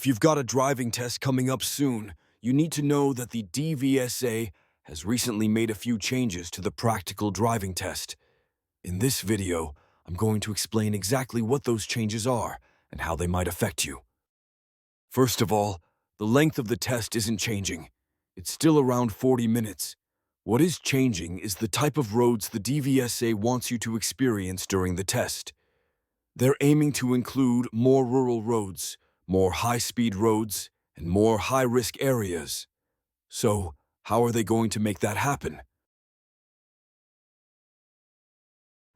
If you've got a driving test coming up soon, you need to know that the DVSA has recently made a few changes to the practical driving test. In this video, I'm going to explain exactly what those changes are and how they might affect you. First of all, the length of the test isn't changing. It's still around 40 minutes. What is changing is the type of roads the DVSA wants you to experience during the test. They're aiming to include more rural roads, more high-speed roads, and more high-risk areas. So, how are they going to make that happen?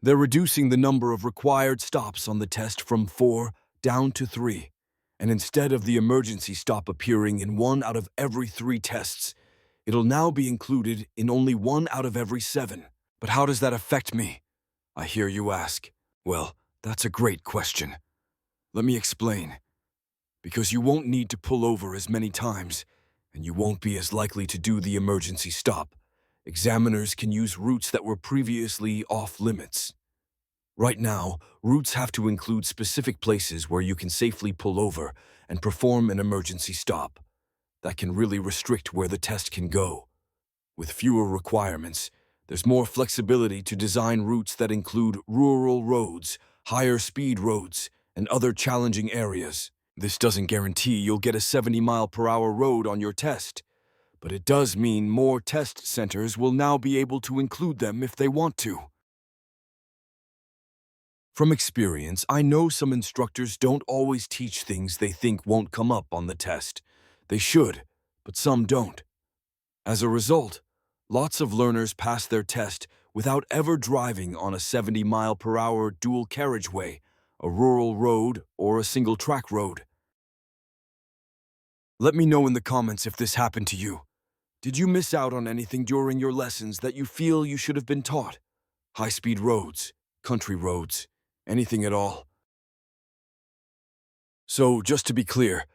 They're reducing the number of required stops on the test from 4 down to 3. And instead of the emergency stop appearing in 1 out of every 3 tests, it'll now be included in only 1 out of every 7. But how does that affect me? I hear you ask. Well, that's a great question. Let me explain. Because you won't need to pull over as many times, and you won't be as likely to do the emergency stop. Examiners can use routes that were previously off-limits. Right now, routes have to include specific places where you can safely pull over and perform an emergency stop. That can really restrict where the test can go. With fewer requirements, there's more flexibility to design routes that include rural roads, higher speed roads, and other challenging areas. This doesn't guarantee you'll get a 70-mile-per-hour road on your test, but it does mean more test centers will now be able to include them if they want to. From experience, I know some instructors don't always teach things they think won't come up on the test. They should, but some don't. As a result, lots of learners pass their test without ever driving on a 70-mile-per-hour dual carriageway, a rural road, or a single-track road. Let me know in the comments if this happened to you. Did you miss out on anything during your lessons that you feel you should have been taught? High-speed roads, country roads, anything at all? So, just to be clear,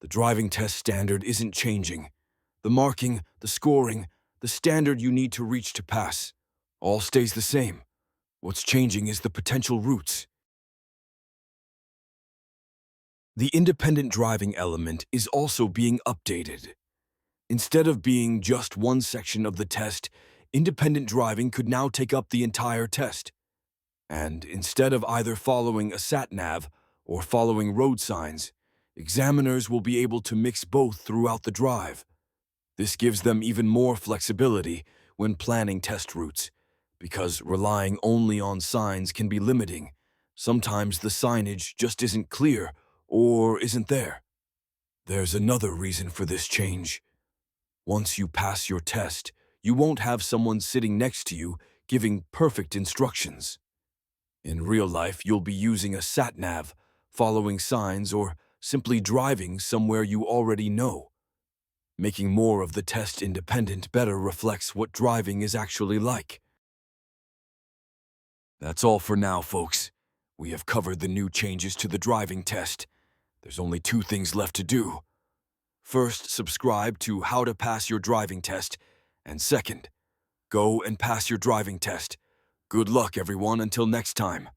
the driving test standard isn't changing. The marking, the scoring, the standard you need to reach to pass, all stays the same. What's changing is the potential routes. The independent driving element is also being updated. Instead of being just one section of the test, independent driving could now take up the entire test. And instead of either following a sat-nav or following road signs, examiners will be able to mix both throughout the drive. This gives them even more flexibility when planning test routes, because relying only on signs can be limiting. Sometimes the signage just isn't clear or isn't there. There's another reason for this change. Once you pass your test, you won't have someone sitting next to you giving perfect instructions. In real life, you'll be using a sat-nav, following signs, or simply driving somewhere you already know. Making more of the test independent better reflects what driving is actually like. That's all for now, folks. We have covered the new changes to the driving test. There's only 2 things left to do. First, subscribe to How to Pass Your Driving Test, and second, go and pass your driving test. Good luck, everyone, until next time.